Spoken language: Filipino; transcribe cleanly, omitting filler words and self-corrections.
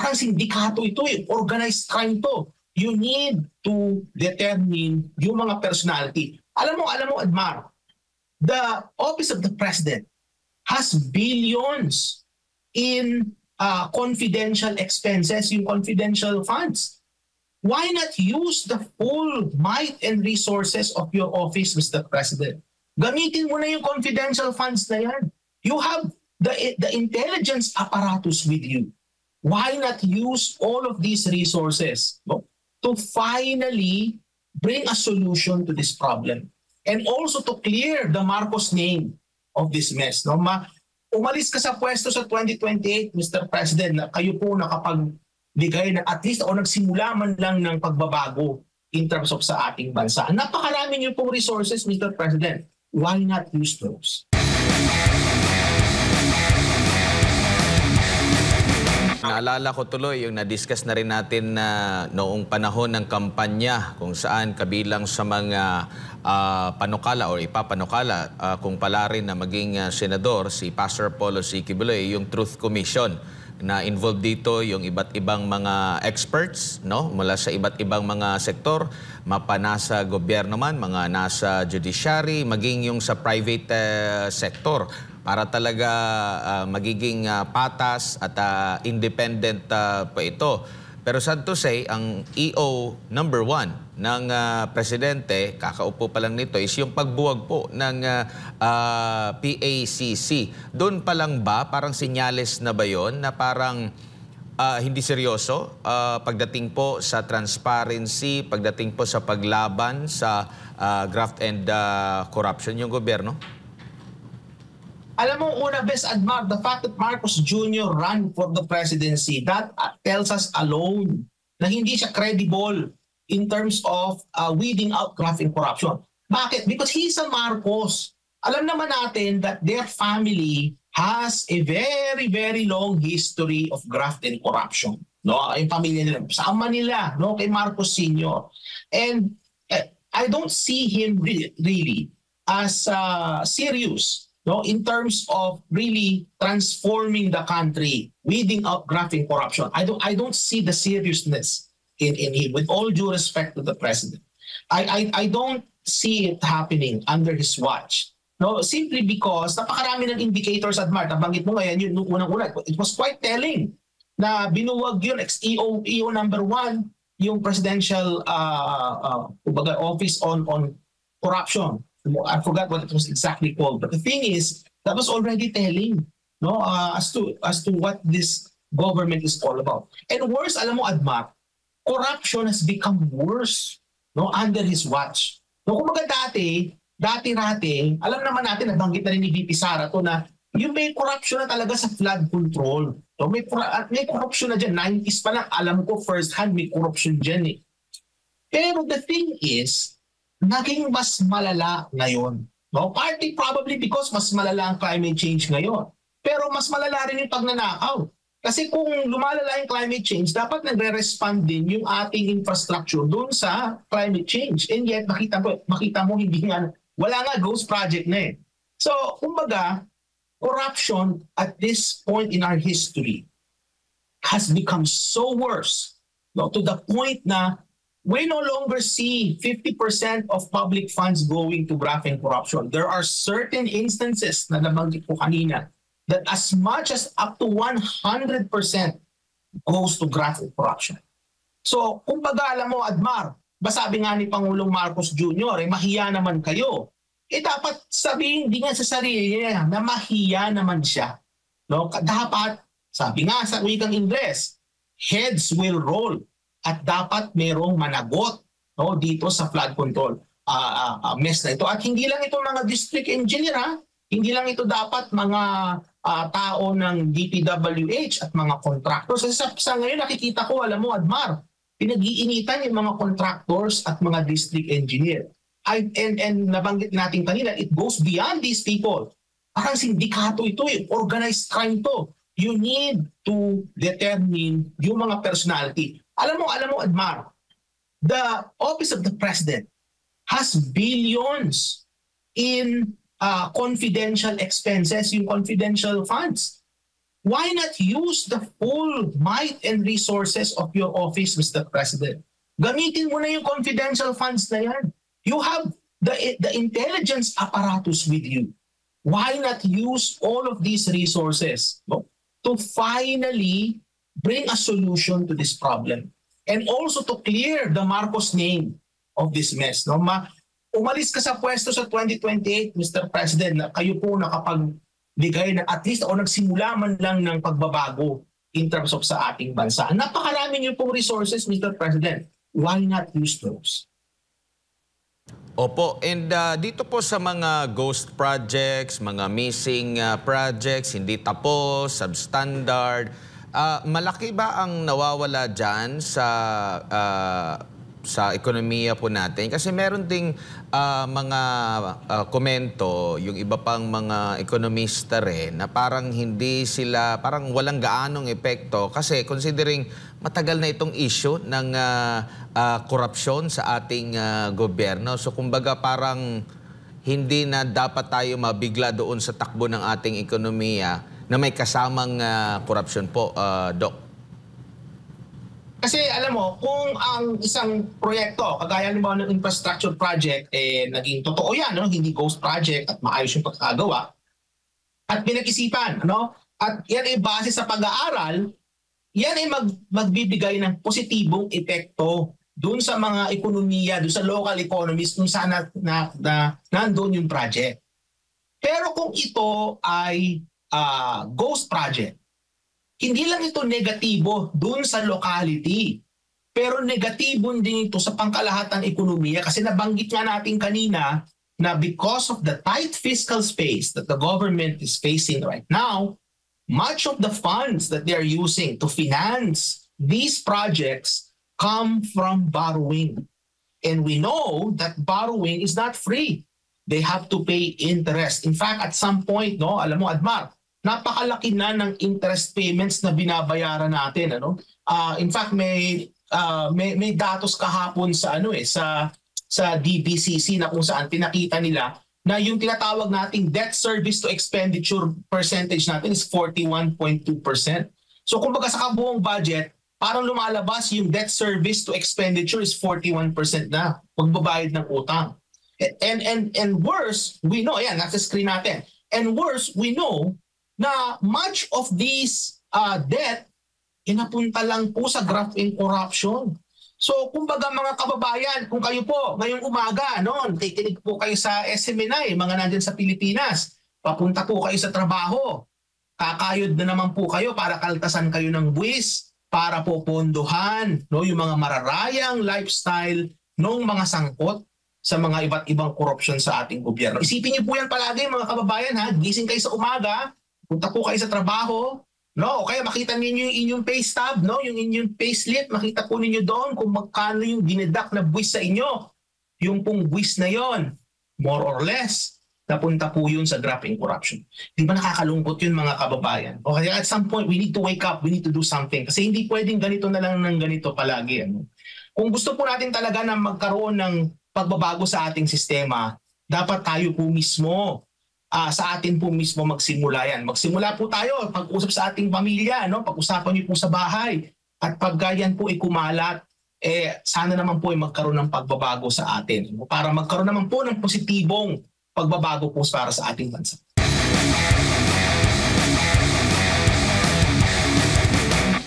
Parang sindikato ito eh. Organized crime to. You need to determine yung mga personality. Alam mo, Admar, the Office of the President has billions in confidential expenses, yung confidential funds. Why not use the full might and resources of your office, Mr. President? Gamitin mo na yung confidential funds na yan. You have the intelligence apparatus with you. Why not use all of these resources to finally bring a solution to this problem? And also to clear the Marcos name of this mess. Umalis ka sa pwesto sa 2028, Mr. President, na kayo po nakapagbigay na at least o nagsimula man lang ng pagbabago in terms of sa ating bansa. Napakarami niyo pong resources, Mr. President. Why not use those? Naalala ko tuloy yung na-discuss na rin natin na noong panahon ng kampanya kung saan kabilang sa mga panukala o ipapanukala kung pala rin na maging senador si Pastor Apollo C. Quiboloy, yung Truth Commission na involved dito yung iba't ibang mga experts mula sa iba't ibang mga sektor, mapanasa gobyerno man, mga nasa judiciary, maging yung sa private sector para talaga magiging patas at independent pa ito. Pero sad to say, ang EO number 1 ng presidente, kakaupo pa lang nito, is yung pagbuwag po ng PACC. Doon pa lang ba, parang senyales na ba yun na parang hindi seryoso pagdating po sa transparency, pagdating po sa paglaban sa graft and corruption yung gobyerno? Alam mo, una, Bes Admar, the fact that Marcos Jr. ran for the presidency, that tells us alone na hindi siya credible in terms of weeding out graft and corruption. Bakit? Because he's a Marcos. Alam naman natin that their family has a very, very long history of graft and corruption. Yung pamilya nila, sama nila, kay Marcos Sr. And I don't see him really as serious in terms of really transforming the country, weeding out graft and corruption. I don't see the seriousness in him, with all due respect to the president. I don't see it happening under his watch. Simply because napakarami ng indicators, Admar, nabanggit mo ngayon yun, unang-una, it was quite telling na binuwag yun, EO number 1, yung presidential office on corruption. I forgot what it was exactly called, but the thing is that was already telling as to what this government is all about. And worse, alam mo, Admar, corruption has become worse under his watch. Kumbaga dati, alam naman natin, nabanggit na rin ni VP Sara to na yung may corruption na talaga sa flood control. May corruption na dyan. 90s pa lang, alam ko first hand may corruption dyan eh. Pero the thing is, naging mas malala ngayon. Partly probably because mas malala ang climate change ngayon. Pero mas malala rin yung pagnanakaw. Kasi kung lumalala yung climate change, dapat nagre-respond din yung ating infrastructure doon sa climate change. And yet, makita mo hindi nga, wala nga ghost project na eh. So, kumbaga, corruption at this point in our history has become so worse to the point na we no longer see 50% of public funds going to graft and corruption. There are certain instances na nabanggit ko kanina that as much as up to 100% goes to graft and corruption. So, kumbaga alam mo, Admar, sabi nga ni Pangulong Marcos Jr., mahiya naman kayo. Dapat sabihin din nga sa sarili niya na mahiya naman siya. Dapat, sabi nga sa wikang Ingles, heads will roll. At dapat merong managot dito sa flood control mess na ito. At hindi lang ito mga district engineer, hindi lang ito dapat mga tao ng DPWH at mga contractors. Kasi sa ngayon nakikita ko, alam mo, Admar, pinag-iinitan yung mga contractors at mga district engineer. And nabanggit natin kanina, it goes beyond these people. Parang sindikato ito, organized crime to. You need to determine yung mga personality. Alam mo, Admar, the Office of the President has billions in confidential expenses, yung confidential funds. why not use the full might and resources of your office, Mr. President? Gamitin mo na yung confidential funds na yan. You have the intelligence apparatus with you. Why not use all of these resources, no, to finally bring a solution to this problem? And also to clear the Marcos name of this mess. No? Umalis ka sa pwesto sa 2028, Mr. President, na kayo po nakapagbigay na at least o nagsimula man lang ng pagbabago in terms of sa ating bansa. Napakarami niyo pong resources, Mr. President. Why not use those? Opo, and dito po sa mga ghost projects, mga missing projects, hindi tapos, substandard, malaki ba ang nawawala dyan sa ekonomiya po natin? Kasi meron ding mga komento, yung iba pang mga ekonomista rin, na parang hindi sila, parang walang gaanong epekto. Kasi considering matagal na itong issue ng korupsyon sa ating gobyerno. So kumbaga parang hindi na dapat tayo mabigla doon sa takbo ng ating ekonomiya na may kasamang korupsyon po, Doc. Kasi alam mo, kung ang isang proyekto, kagaya ng infrastructure project, naging totoo yan, no? Hindi ghost project at maayos yung pagkakagawa, at pinag-isipan, no? At yan ay base sa pag-aaral, yan ay magbibigay ng positibong epekto doon sa mga ekonomiya, doon sa local economies kung saan nandun yung project. Pero kung ito ay ghost project, hindi lang ito negatibo doon sa locality, pero negatibo din ito sa pangkalahatang ekonomiya kasi nabanggit nga natin kanina na because of the tight fiscal space that the government is facing right now, much of the funds that they are using to finance these projects come from borrowing. And we know that borrowing is not free. They have to pay interest. In fact, at some point, no, alam mo, Admar, napakalaki na ng interest payments na binabayaran natin, ano? In fact, may datos kahapon sa sa DBCC na kung saan pinakita nila na yung tinatawag nating debt service to expenditure percentage natin is 41.2%. So kumbaga sa kabuong budget, parang lumalabas yung debt service to expenditure is 41% na pagbabayad ng utang. And worse, we know, yan, nasa screen natin. And worse, we know na much of these debt inapunta lang po sa graft and corruption. So kumbaga mga kababayan, kung kayo po ngayong umaga, noon, tikinig po kayo sa SMNI, mga nandyan sa Pilipinas, papunta po kayo sa trabaho, kakayod na naman po kayo para kaltasan kayo ng buwis, para po pondohan, no, yung mga mararayang lifestyle ng mga sangkot sa mga iba't ibang korupsyon sa ating gobyerno. Isipin niyo po yan palagi mga kababayan, ha? Gising kayo sa umaga, punta po kayo sa trabaho, no? O kaya makita niyo yung inyong pay stub, no? Yung inyong pay slip, makita po ninyo doon kung magkano yung dinedak na buwis sa inyo. Yung pong buwis na yon, more or less, napunta po yun sa graft and corruption. Di ba nakakalungkot yun mga kababayan? O kaya at some point, we need to wake up, we need to do something. Kasi hindi pwedeng ganito na lang ng ganito palagi. Ano? Kung gusto po natin talaga na magkaroon ng pagbabago sa ating sistema, dapat tayo po mismo, sa atin po mismo magsimula yan. Magsimula po tayo, pag-usap sa ating pamilya, no? Pag-usapan niyo po sa bahay. At pag yan po ay kumalat, sana naman po ay magkaroon ng pagbabago sa atin. Para magkaroon naman po ng positibong pagbabago po para sa ating bansa.